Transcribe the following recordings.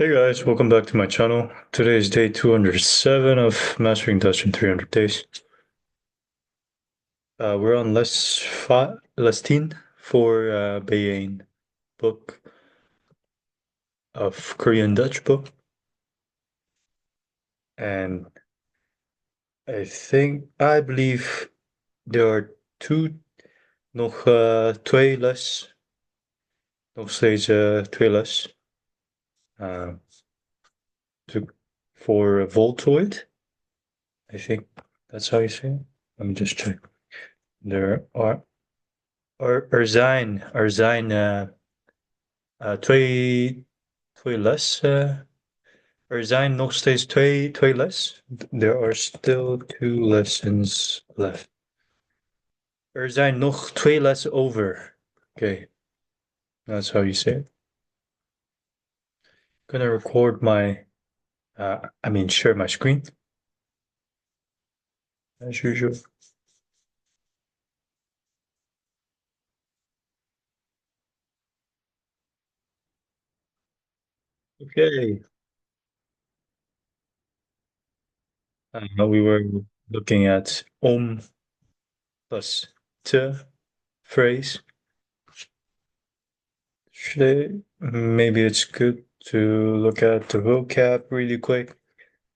Hey guys, welcome back to my channel. Today is day 207 of Mastering Dutch in 300 Days. We're on les 10 for Bayane book of Korean Dutch book. And I believe there are nog twee les, nog steeds twee les uh, to, for Voltoid. I think that's how you say it. Let me just check. There are er zijn twee les. Er zijn nog steeds twee les. There are still two lessons left. Er zijn nog twee lessen over. Okay, that's how you say it. Gonna record share my screen as usual. Okay. We were looking at om plus te phrase. Maybe it's good to look at the vocab really quick.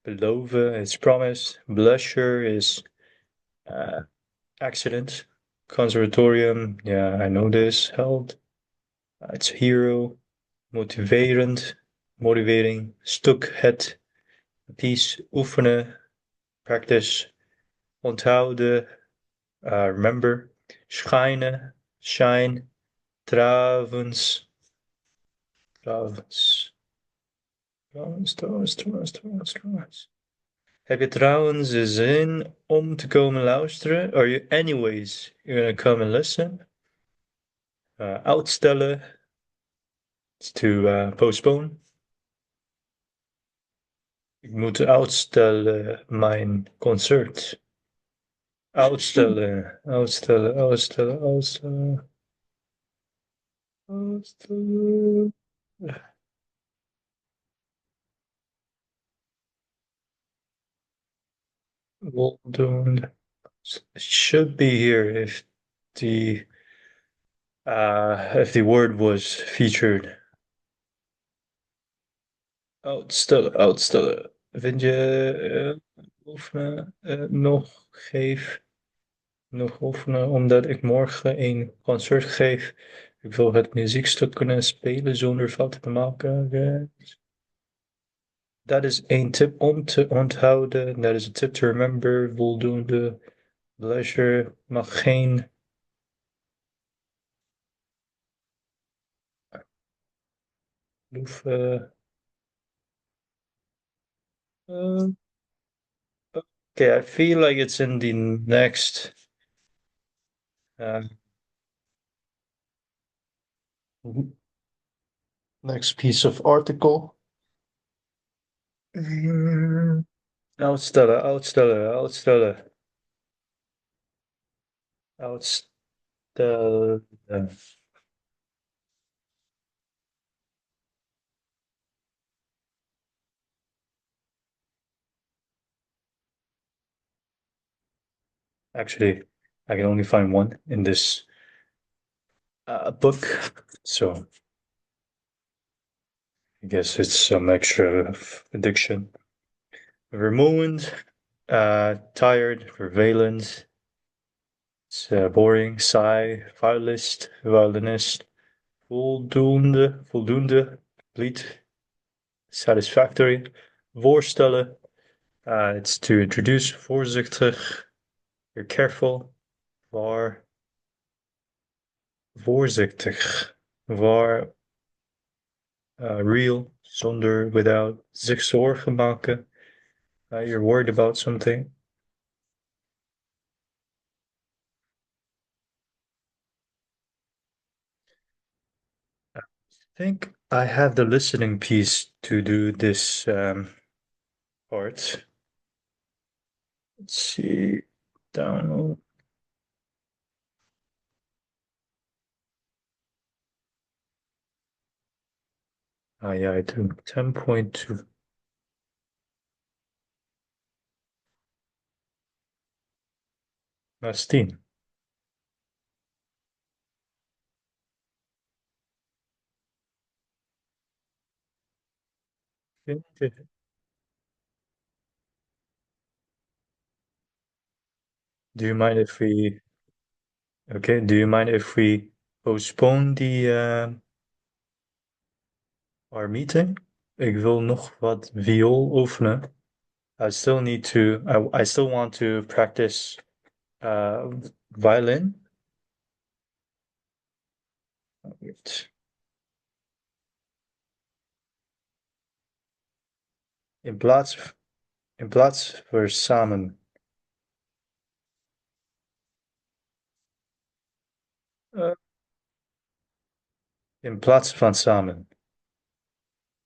Beloven is promise. Blusher is accident. Conservatorium, yeah, I know this. Held. It's hero. Motiverend. Motivating. Stuk Piece. Oefenen. Practice. Onthouden. Remember. Schijnen. Shine. Trouwens. Trouwens. Trouwens. Heb je trouwens de zin om te komen luisteren? Are you anyways gonna come and listen? Uitstellen is to postpone. Ik moet uitstellen mijn concert. Uitstellen. Voldoende. Should be here if the word was featured. Uitstellen. Vind je oefenen nog oefenen omdat ik morgen een concert geef. Ik wil het muziekstuk kunnen spelen zonder fouten te maken. Dat is één tip om te onthouden. Dat is een tip to remember. Voldoende pleasure mag geen oefenen. Okay, I feel like it's in the uh, next piece of article. Uitstellen. Uitstellen. Actually, I can only find one in this book, so I guess it's some extra addiction. Vermoeiend, tired, vervelend. It's boring, sigh, violinist. Voldoende, complete, satisfactory. Voorstellen, it's to introduce. Voorzichtig, you're careful. Voorzichtig, real, zonder, without. Zich zorgen maken, you're worried about something. I think I have the listening piece to do this part. Let's see, download. Ah ja, I do. 10.2. Dat is 10. Do you mind if we, okay, do you mind if we postpone our meeting? Ik wil nog wat viool oefenen. I still need to, I still want to practice violin. Wait. In plaats voor samen. Uh, in plaats van samen.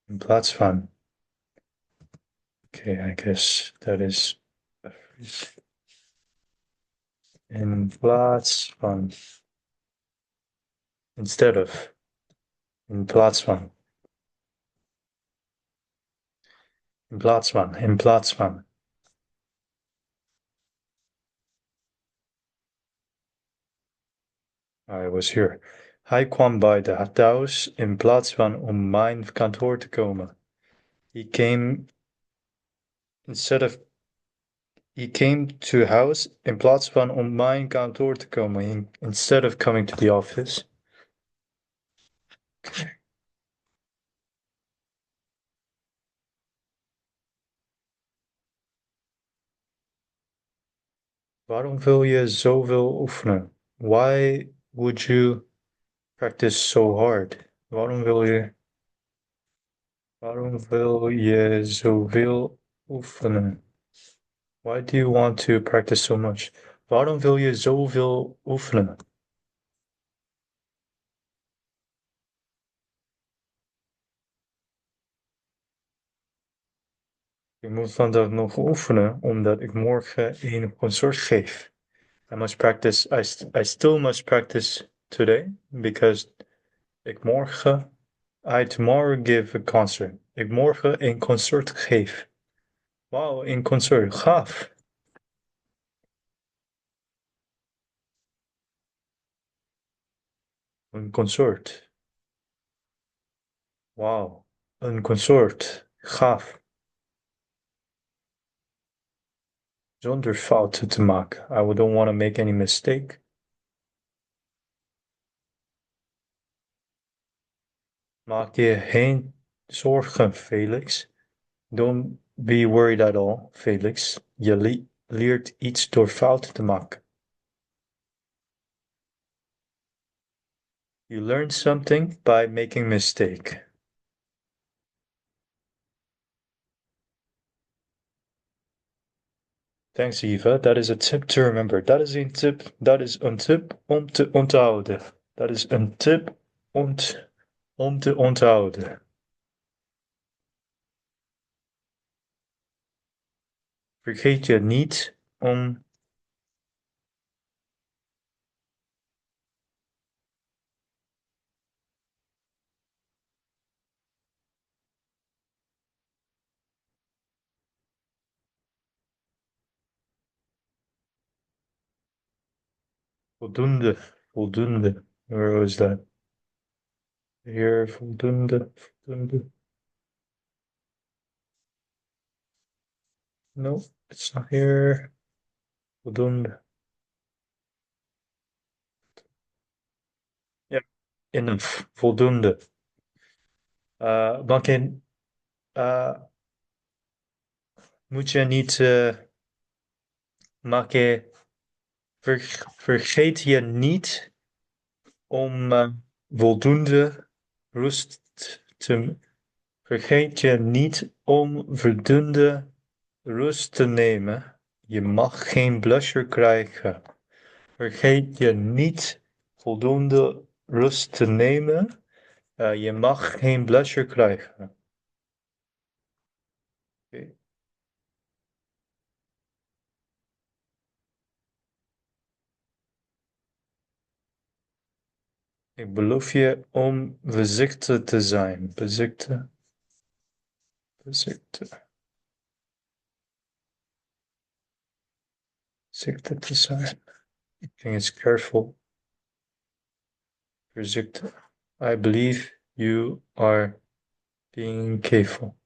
In plaats van. Okay, I guess that is in plaats van. Instead of. In plaats van. In plaats van. In plaats van. I was here. Hij kwam bij de thuis in plaats van om mijn kantoor te komen. He came instead of he came to house in plaats van om mijn kantoor te komen. Instead of coming to the office. Okay. Waarom wil je zoveel oefenen? Why would you practice so hard? Waarom wil je zoveel oefenen? Why do you want to practice so much? Waarom wil je zoveel oefenen? Ik moet vandaag nog oefenen omdat ik morgen een concert geef. I still must practice today because I tomorrow give a concert. Ik morgen een concert geef. Wauw, een concert, gaaf. Een concert. Wauw, een concert, gaaf. Zonder fouten te maken. I don't want to make any mistake. Maak je geen zorgen, Felix. Don't be worried at all, Felix. Je leert iets door fouten te maken. You learn something by making mistake. Thanks, Eva. Dat is a tip to remember. Dat is een tip om te onthouden. Dat is een tip om te onthouden. Vergeet je niet om voldoende, voldoende. Where was that? Hier, voldoende, voldoende. No, it's not here. Voldoende. Ja, enough, voldoende. Dan moet je niet maak je, vergeet je niet om voldoende rust te. Vergeet je niet om voldoende rust te nemen. Je mag geen blusher krijgen. Vergeet je niet voldoende rust te nemen. Je mag geen blusher krijgen. Okay. Ik beloof je om voorzichtig te zijn. Voorzichtig. Voorzichtig. Voorzichtig te zijn. I think it's careful. Voorzichtig. I believe you are being careful.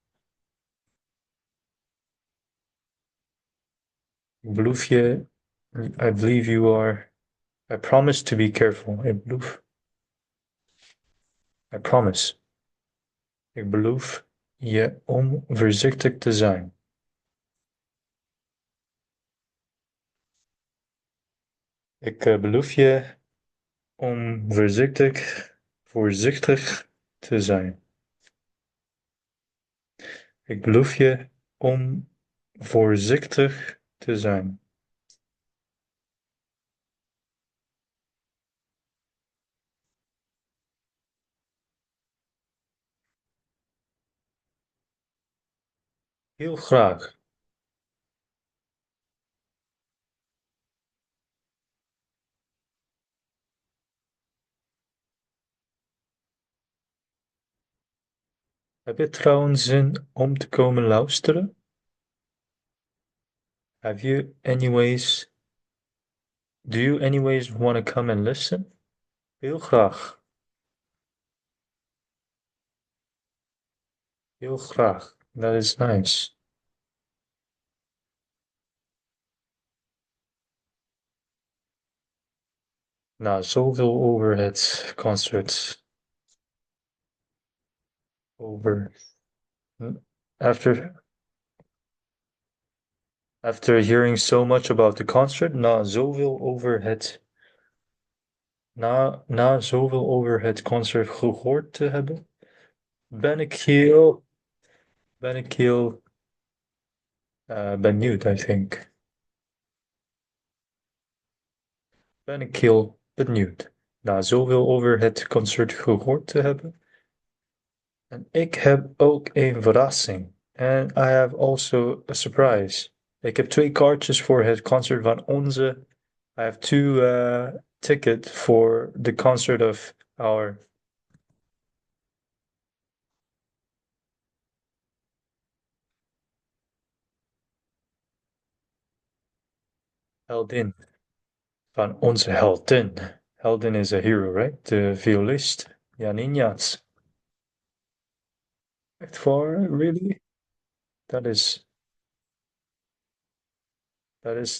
Ik beloof je. I believe you are. I promise to be careful. Ik beloof. I promise. Ik beloof je om voorzichtig te zijn. Ik beloof je om voorzichtig te zijn. Ik beloof je om voorzichtig te zijn. Heel graag. Heb je trouwens zin om te komen luisteren? Do you anyways want to come and listen? Heel graag. Heel graag. That is nice. Nou, zoveel over het concert. Over. After hearing so much about the concert, na zoveel over het concert gehoord te hebben, ben ik heel benieuwd, I think. Ben ik heel benieuwd. Na zoveel over het concert gehoord te hebben. En ik heb ook een verrassing. And I have also a surprise. Ik heb 2 kaartjes voor het concert van onze. I have 2 tickets for the concert of our heldin. Van onze heldin. Heldin is a hero, right? De violist. Janinjans. Echt waar? Really? Dat is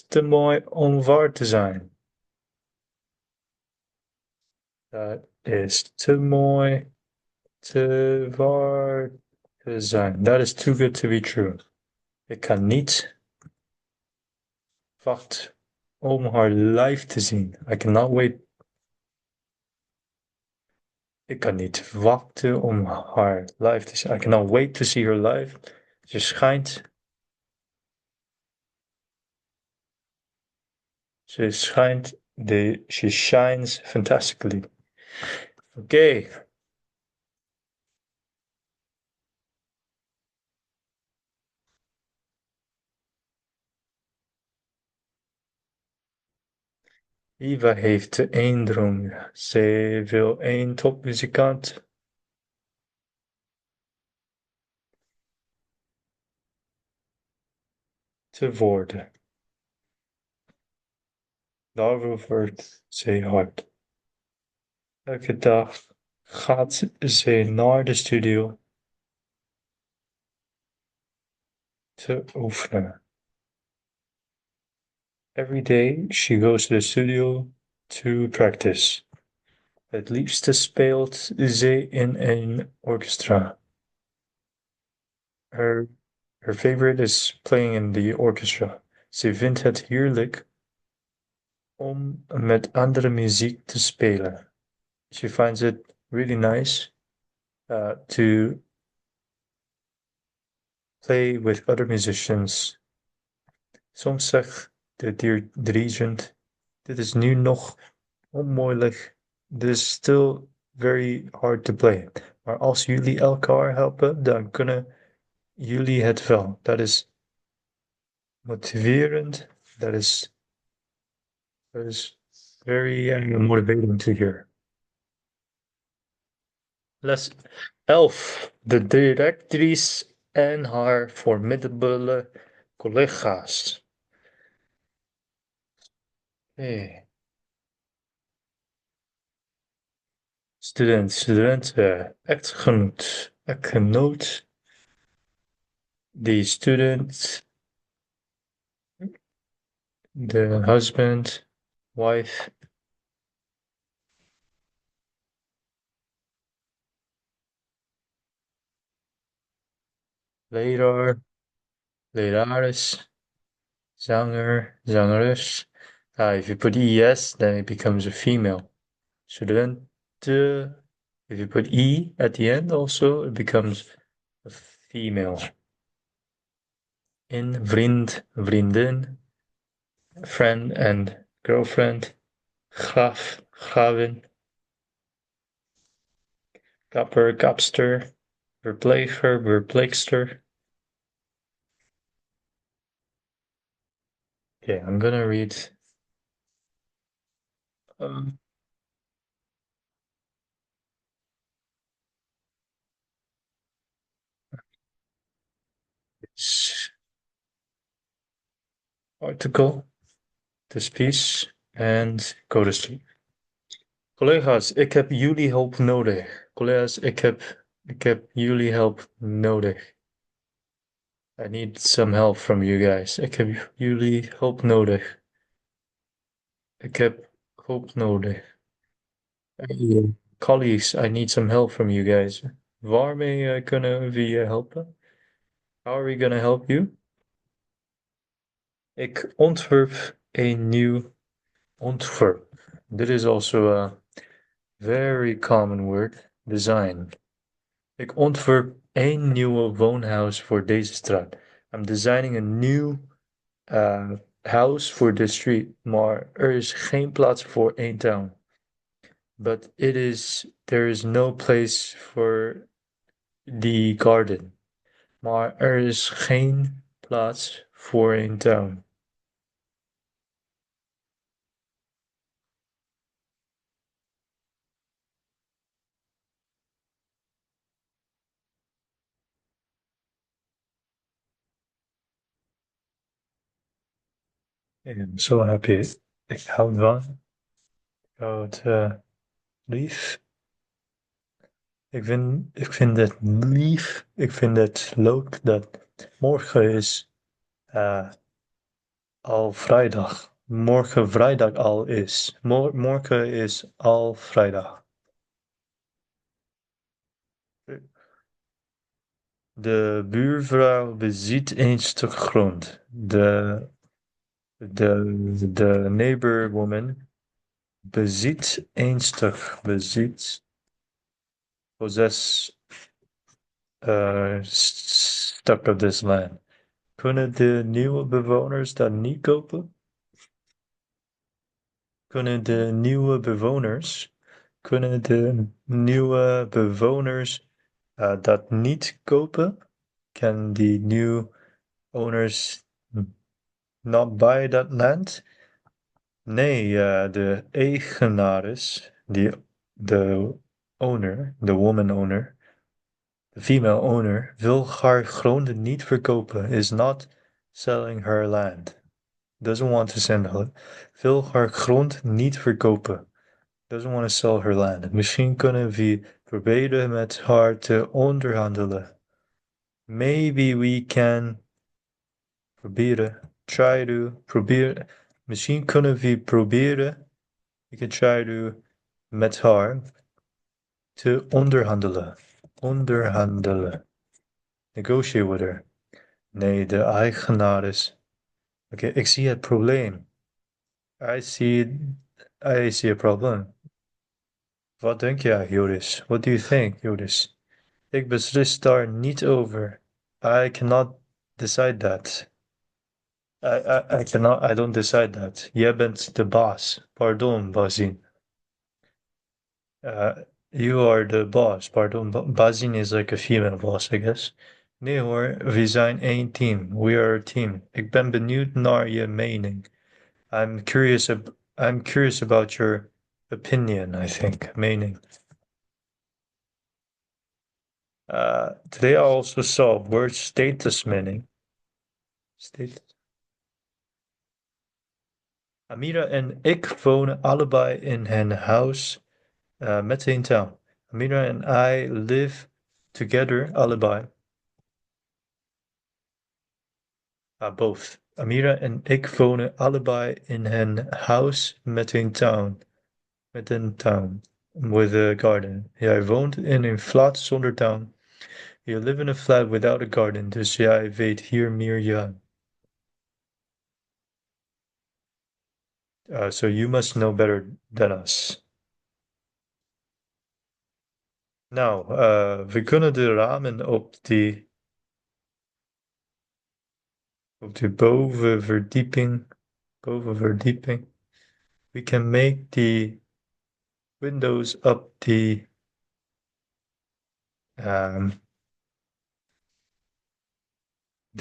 te mooi om waar te zijn. Dat is te mooi te waar te zijn. That is too good to be true. Ik kan niet wachten om haar live te zien. I cannot wait. Ik kan niet wachten om haar live te zien. I cannot wait to see her live. Ze schijnt. She shines fantastically. Okay. Eva heeft één droom. Ze wil één topmuzikant te worden. Daarvoor werkt ze hard. Elke dag gaat ze naar de studio te oefenen. Every day she goes to the studio to practice. Het liefste speelt ze in een orchestra. Her favorite is playing in the orchestra. Ze vindt het heerlijk om met andere muziek te spelen. She finds it really nice to play with other musicians. Soms zegt de dirigent, dit is nu nog onmogelijk. This is still very hard to play. Maar als jullie elkaar helpen, dan kunnen jullie het wel. Dat is motiverend. That is very motivating to hear. Les 11. De directrice en haar formidabele collega's. Hey. Student, echtgenoot, the student, the husband, wife, leraar, lerares, zangeres. If you put es, then it becomes a female. Student, if you put e at the end also, it becomes a female. In, vriend, vriendin, friend and girlfriend, graf, gravin, kapper, kapster, verpleger, verpleegster. Okay, I'm gonna read um, this article, this piece, and go to sleep. Collega's, ik heb jullie hulp nodig. Collega's, ik heb jullie hulp nodig. I need some help from you guys. Ik heb jullie hulp nodig. Ik heb hulp nodig. Hey, colleagues, I need some help from you guys. Waarmee kunnen we je helpen? How are we gonna help you? Ik ontwerp een nieuw ontwerp. This is also a very common word, design. Ik ontwerp een nieuwe woonhuis voor deze straat. I'm designing a new house for this street, maar er is geen plaats voor één tuin. But there is no place for the garden. Maar er is geen plaats voor een tuin. I'm so happy. Ik hou van. Ik hou het lief. Ik vind het lief. Ik vind het leuk dat morgen is al vrijdag. Morgen vrijdag al is. Morgen is al vrijdag. De buurvrouw bezit een stuk grond. De neighbor woman bezit een stuk. Possess stuk of this land. Kunnen de nieuwe bewoners dat niet kopen? Kunnen de nieuwe bewoners dat niet kopen? Can the new owners not buy that land? Nee, de eigenares, de owner, de woman owner, the female owner, wil haar grond niet verkopen, is not selling her land. Doesn't want to sell her. Wil haar grond niet verkopen. Doesn't want to sell her land. Misschien kunnen we proberen met haar te onderhandelen. Maybe we can proberen. Misschien kunnen we proberen. We can try to met haar te onderhandelen. Negotiate with her. Nee, de eigenares. Oké, ik zie het probleem. I see a problem. Wat denk jij, Joris? What do you think, Joris? Ik beslis daar niet over. I cannot decide that. I don't decide that. Jij bent de baas. Pardon, Bazin. You are the boss. Pardon, Bazin is like a female boss, I guess. Nee hoor, we zijn één team. We are a team. Ik ben benieuwd naar je mening. I'm curious about your opinion, I think. Mening. Today I also saw word status meaning. Status. Amira en ik wonen allebei in een huis midden in town. Amira and I live together, allebei. Both. Amira en ik wonen allebei in een huis midden town. Midden town. With a garden. Jij woont in een flat zonder tuin. You live in a flat without a garden. Dus jij weet hier meer ja. So you must know better than us. Nou, we kunnen de ramen op de bovenverdieping. We can make the windows up the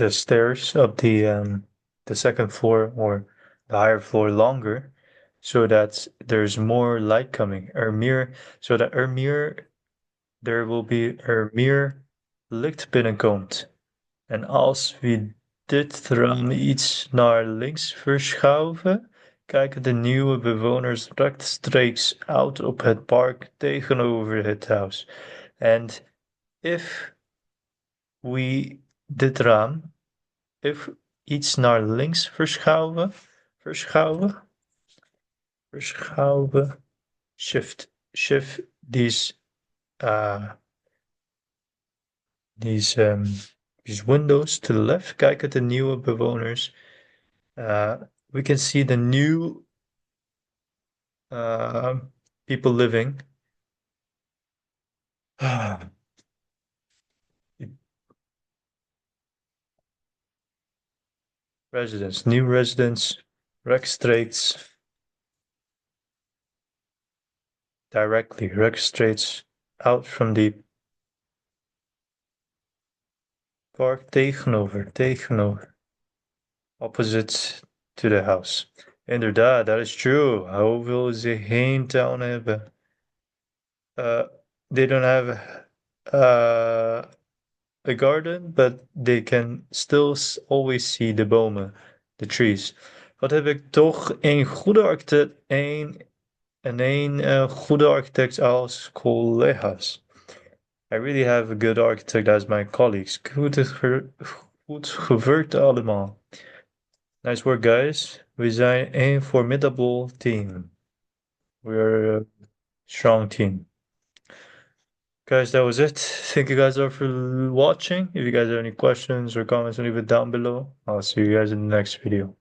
stairs up the second floor or the higher floor longer so that there's more light coming. So that there will be meer licht binnenkomt. En als we dit raam iets naar links verschuiven, kijken de nieuwe bewoners rechtstreeks uit op het park tegenover het huis. And if we dit raam, if iets naar links verschuiven, shift these windows to the left. Kijken de nieuwe bewoners. We can see the new people living. New residents, rechtstreeks, rechtstreeks out from the park tegenover, opposite to the house. Inderdaad, that is true. How willen ze geen tuin hebben? They don't have a garden, but they can still always see the bomen, the trees. Wat heb ik toch een goede architect als collega's. I really have a good architect as my colleagues. Goed gewerkt allemaal. Nice work, guys. We zijn een formidable team. We're a strong team. Guys, that was it. Thank you guys all for watching. If you guys have any questions or comments, leave it down below. I'll see you guys in the next video.